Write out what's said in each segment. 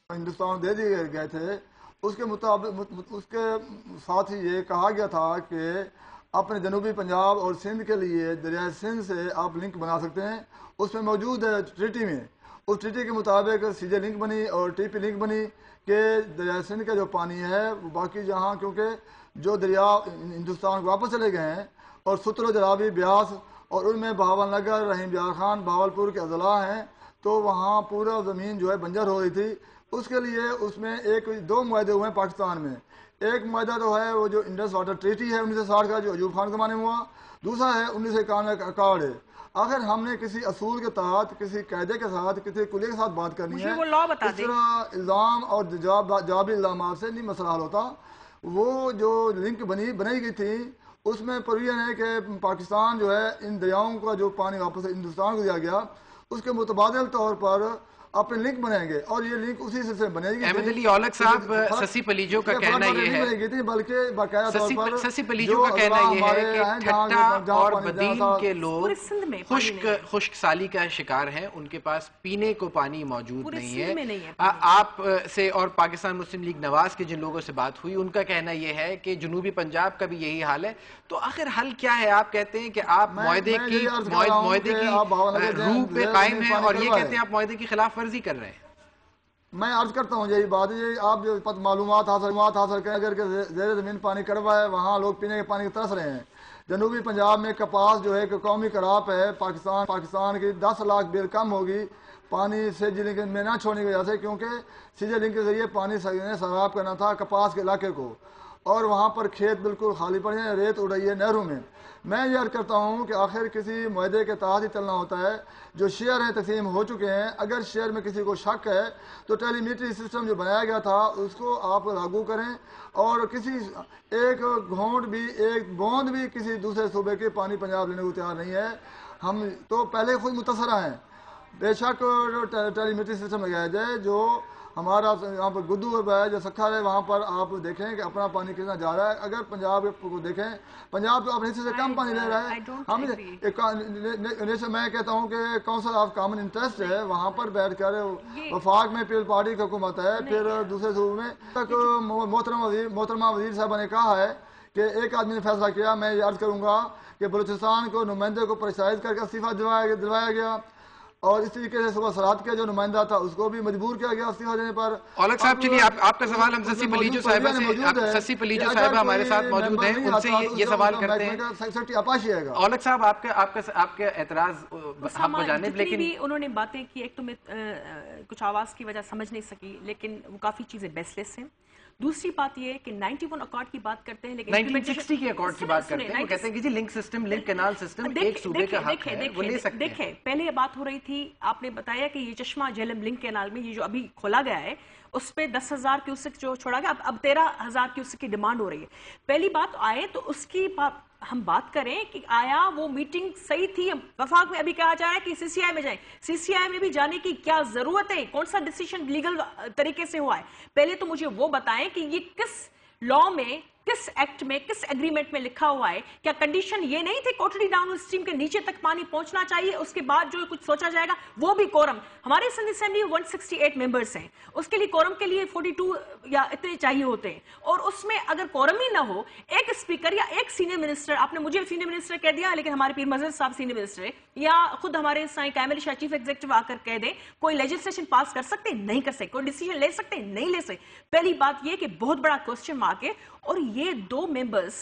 ہندوستان دے دیے گئے تھے، اس کے مطابق اس کے ساتھ ہی یہ کہا گیا تھا کہ اپنے جنوبی پنجاب اور سندھ کے لیے دریائے سندھ سے آپ لنک بنا سکتے ہیں. اس میں موجود ہے ٹریٹی میں، اس ٹریٹی کے مطابق سی جے لنک بنی اور ٹی پی لنک بنی کہ دریائے سندھ کا جو پانی ہے وہ باقی جہاں، کیونکہ جو دریا ہندوستان کو واپس چلے گئے ہیں اور ستلج راوی بیاس اور ان میں بہاول نگر رحیم بیار خان بہاولپور کے اضلاع ہیں، تو وہاں پورا زمین جو ہے بنجر ہو رہی تھی. اس کے لیے اس میں دو معاہدے ہوئے ہیں پاکستان میں. ایک معاہدہ تو ہے وہ جو انڈس واٹر ٹریٹی ہے 1960 کا، جو ایوب خان کے زمانے میں ہوا. دوسرا ہے 1991 کا اکارڈ ہے. اگر ہم نے کسی اصول کے تحت، کسی قاعدے کے ساتھ، کسی کلیے کے ساتھ بات کرنی ہے، اس طرح الزام اور جوابی الزامات سے نہیں مسئلہ حل ہوتا. وہ جو لنک بنائی گئی تھی اس میں پروویژن ہے کہ پاکستان جو ہے ان دریاؤں کا جو پانی واپس ہندوستان کو دیا گیا اس کے متبادل طور پر اپنے لنک بنائیں گے، اور یہ لنک اسی سلسلے میں بنے گی. احمد علی اولک صاحب، سسی پلیجو کا کہنا یہ ہے، بلکہ باقاعدہ طور پر سسی پلیجو کا کہنا یہ ہے کہ ٹھٹا اور بدین کے لوگ خشک سالی کا شکار ہیں، ان کے پاس پینے کو پانی موجود نہیں ہے. آپ سے اور پاکستان مسلم لیگ نواز کے جن لوگوں سے بات ہوئی ان کا کہنا یہ ہے کہ جنوبی پنجاب کا بھی یہی حال ہے. تو آخر حل کیا ہے؟ آپ کہتے ہیں کہ آپ معاہدے کی روح پہ قائم ہیں اور یہ کہتے ہیں آپ معاہدے کی خلاف ورزی کر رہے ہیں. میں عرض کرتا ہوں یہی بات ہے، آپ جو معلومات حاصل کریں، اگر کہ زیر زمین پانی کڑوا ہے، وہاں لوگ پینے کے پانی کی ترس رہے ہیں. جنوبی پنجاب میں کپاس جو ہے کہ قومی کراپ ہے، پاکستان کی 10 لاکھ بیل کم ہوگی پانی سی جے لنک میں نہ چھوڑنے کی وجہ سے، کیونکہ سی جے لنک کے ذریعے پانی سیراب کرنا تھا کپاس کے علاقے کو، اور وہاں پر کھیت بالکل خالی پڑے ہیں، ریت اڑ رہی ہے نہروں میں. میں یہ عرض کرتا ہوں کہ آخر کسی معاہدے کے تحت ہی چلنا ہوتا ہے. جو شیئر ہیں تقسیم ہو چکے ہیں، اگر شیئر میں کسی کو شک ہے تو ٹیلی میٹری سسٹم جو بنایا گیا تھا اس کو آپ لاگو کریں، اور کسی ایک گھونٹ بھی، ایک بوند بھی کسی دوسرے صوبے کے پانی پنجاب لینے کو تیار نہیں ہے. ہم تو پہلے خود متاثرہ ہیں. بے شک ٹیلی میٹری سسٹم لگایا جائے. جو ہمارا یہاں پر گدو ہے، جو سکھر ہے، وہاں پر آپ دیکھیں کہ اپنا پانی کتنا جا رہا ہے. اگر پنجاب کو دیکھیں، پنجاب تو اپنے حصے سے کم پانی لے رہا ہے. میں کہتا ہوں کہ کونسل آف کامن انٹرسٹ ہے، وہاں پر بیٹھ کر وفاق میں پیپلز پارٹی کی حکومت ہے، پھر دوسرے صوبوں میں تک محترمہ وزیر صاحبہ نے کہا ہے کہ ایک آدمی نے فیصلہ کیا. میں یہ عرض کروں گا کہ بلوچستان کو نمائندے کو پریشرائز کر کے استعفیٰ دلوایا گیا، اور اس طریقے سے صبح سرات کا جو نمائندہ تھا اس کو بھی مجبور کیا گیا استعفیٰ دینے پر. اولک صاحب چلیے آپ کا سوال ہم سسی پلیجو صاحبہ سے، سسی پلیجو صاحبہ ہمارے ساتھ موجود ہیں، ان سے یہ سوال کرتے ہیں. اولک صاحب آپ کا اعتراض ہم کو جانب، لیکن بھی انہوں نے باتیں کی، ایک تو میں کچھ آواز کی وجہ سمجھ نہیں سکی، لیکن وہ کافی چیزیں بیس لیس ہیں. دوسری بات یہ ہے کہ 91 اکارڈ کی بات کرتے ہیں، لیکن 1960 کے اکارڈ کی بات کرتے ہیں. وہ کہتے ہیں کہ جی link system, link canal system ایک صوبے کا حق ہے، وہ لے سکتے ہیں. دیکھیں پہلے یہ بات ہو رہی تھی، آپ نے بتایا کہ یہ چشمہ جہلم لنک کینال میں یہ جو ابھی کھولا گیا ہے اس پہ 10,000 کیوسک جو چھوڑا گیا، اب 13,000 کیوسک کی ڈیمانڈ ہو رہی ہے. پہلی بات آئے تو اس کی ہم بات کریں کہ آیا وہ میٹنگ صحیح تھی؟ وفاق میں ابھی کہا جائے کہ سی سی آئی میں جائیں، سی سی آئی میں بھی جانے کی کیا ضرورت ہے؟ کون سا ڈیسیشن لیگل طریقے سے ہوا ہے؟ پہلے تو مجھے وہ بتائیں کہ یہ کس لا میں، کس ایکٹ میں، کس ایگریمنٹ میں لکھا ہوا ہے؟ کیا کنڈیشن یہ نہیں تھی کوٹلی ڈاؤن اسٹریم کے نیچے تک پانی پہنچنا چاہیے، اس کے بعد جو کچھ سوچا جائے گا؟ وہ بھی کورم، ہمارے سندھ اسمبلی 168 ممبرز ہیں، اس کے لیے کورم کے لیے 42 یا اتنے چاہیے ہوتے ہیں، اور اس میں اگر کورم ہی نہ ہو، ایک اسپیکر یا ایک سینئر منسٹر، آپ نے مجھے سینئر منسٹر کہہ دیا لیکن ہمارے پیر مظہر صاحب سینئر منسٹر ہے، یا خود ہمارے سائیں کامل شاہ چیف ایگزیکٹو آ کر کہہ دیں کوئی لیجسلیشن پاس کر سکتے ہیں؟ نہیں کر سکتے. کوئی ڈیسیجن لے سکتے ہیں؟ نہیں لے سکتے. پہلی بات یہ کہ بہت بڑا کوسچن مارک ہے. اور یہ دو ممبرز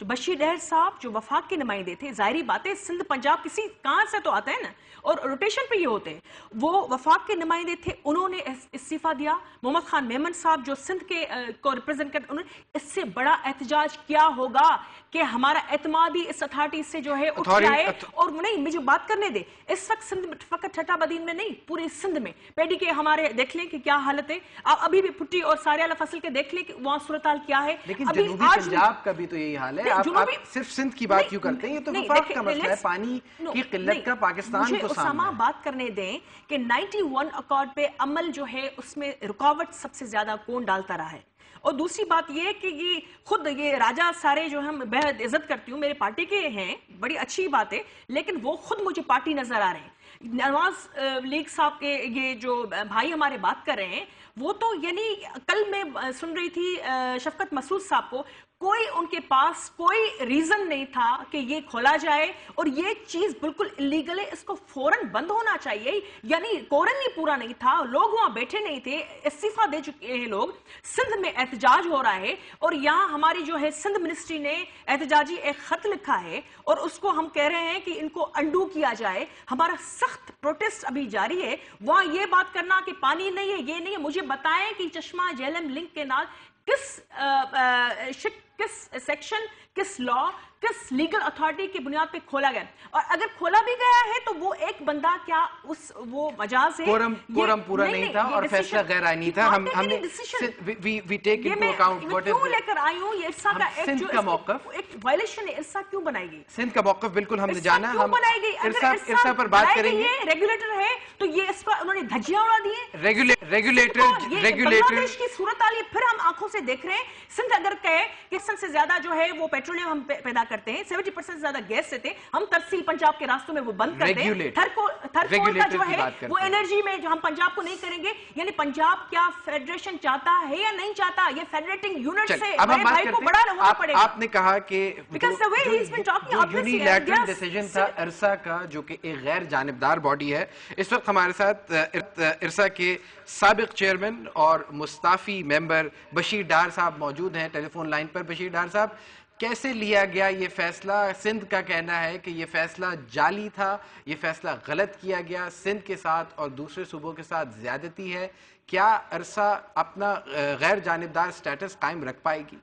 جو بشیر ڈہر صاحب جو وفاق کے نمائندے تھے، ظاہری بات ہے سندھ پنجاب کسی کہاں سے تو آتا ہے نا، اور روٹیشن پہ یہ ہوتے ہیں، وہ وفاق کے نمائندے تھے، انہوں نے استعفیٰ دیا. محمد خان میمن صاحب جو سندھ کے کو ریپرزینٹ کرتے، انہوں نے اس سے بڑا احتجاج کیا ہوگا کہ ہمارا اعتماد ہی اس اتھارٹی سے جو ہے اٹھ جائے. اور نہیں، مجھے بات کرنے دے، اس وقت سندھ میں فقط ٹھٹا بدین میں نہیں، پورے سندھ میں پیڈی کے ہمارے دیکھ لیں کہ کیا حالت ہے. آپ ابھی بھی پھٹی اور ساریالہ فصل کے دیکھ لیں کہ وہاں صورتحال کیا ہے. لیکن جنوبی پنجاب کا بھی تو یہی حال ہے. آپ صرف سندھ کی بات کیوں کرتے ہیں؟ یہ تو وفاق کا مسئلہ ہے، پانی کی قلت کا پاکستان کو سامنا ہے. بات کرنے دیں کہ 91 اکارڈ پہ عمل جو ہے اس میں رکاوٹ سب سے زیادہ کون ڈالتا رہا ہے. اور دوسری بات یہ کہ یہ خود یہ راجہ سارے جو ہم بہت عزت کرتی ہوں، میرے پارٹی کے ہیں، بڑی اچھی بات ہے، لیکن وہ خود مجھے پارٹی نظر آ رہے ہیں. نواز لیگ صاحب کے یہ جو بھائی ہمارے بات کر رہے ہیں وہ تو یعنی کل میں سن رہی تھی شفقت مسعود صاحب کو، کوئی ان کے پاس کوئی ریزن نہیں تھا کہ یہ کھولا جائے اور یہ چیز بالکل اللیگل ہے، اس کو فوراً بند ہونا چاہیے. یعنی کورن ہی پورا نہیں تھا، لوگ وہاں بیٹھے نہیں تھے، استعفیٰ دے چکے ہیں لوگ. سندھ میں احتجاج ہو رہا ہے اور یہاں ہماری جو ہے سندھ منسٹری نے احتجاجی ایک خط لکھا ہے اور اس کو ہم کہہ رہے ہیں کہ ان کو انڈو کیا جائے. ہمارا سخت پروٹیسٹ ابھی جاری ہے. وہاں یہ بات کرنا کہ پانی نہیں ہے، یہ نہیں ہے، مجھے بتائیں کہ چشمہ جہلم لنک کینال کس سیکشن، کس لا، کس لیگل اتھارٹی کی بنیاد پہ کھولا گیا، اور اگر کھولا بھی گیا ہے تو وہ ایک بندہ کیا وہ مجاز ہے، کورم پورا نہیں تھا اور فیصلہ غیر آئینی تھا. ہم نے وی ٹیک انٹو اکاؤنٹ واٹ از کیوں لے کر آئی ہوں یہ ارسا کا سندھ کا موقف، ایک وائلیشن ہے. ارسا کیوں بنائے گی؟ سندھ کا موقف بالکل ہم نے جانا. ہم بنائے گی ارسا پر بات کریں گے. ریگولیٹر ہے تو یہ اس پر انہوں نے دھجیاں اڑا دی ہیں. ریگولیٹر بنگلہ دیش کی صورت حال پھر ہم آنکھوں سے دیکھ رہے ہیں. سندھ اگر کہے کہ سندھ سے زیادہ جو ہے وہ پیٹرولیم ہم پیدا کرتے ہیں، 70% سے زیادہ گیس سے تھے، ہم ترسیل پنجاب کے راستوں میں وہ بند کرتے ہیں. تھرکول کا جو ہے وہ انرجی میں جو ہم پنجاب کو نہیں کریں گے. یعنی پنجاب کیا فیڈریشن چاہتا ہے یا نہیں چاہتا؟ یہ فیڈریٹنگ یونٹ سے بڑے بھائی کو بڑا ہونا پڑے گا. آپ نے کہا کہ یونیلیٹرل ڈیسیجن تھا ارسا کا جو کہ ایک غیر جانبدار باڈی ہے. اس وقت ہمارے ساتھ ارسا کے سابق چیئرمین اور مستعفی ممبر بشیر ڈار صاحب موجود ہیں ٹیلی فون لائن پر. بشیر ڈار صاحب، کیسے لیا گیا یہ فیصلہ؟ سندھ کا کہنا ہے کہ یہ فیصلہ جعلی تھا، یہ فیصلہ غلط کیا گیا، سندھ کے ساتھ اور دوسرے صوبوں کے ساتھ زیادتی ہے. کیا ارسا اپنا غیر جانبدار سٹیٹس قائم رکھ پائے گی؟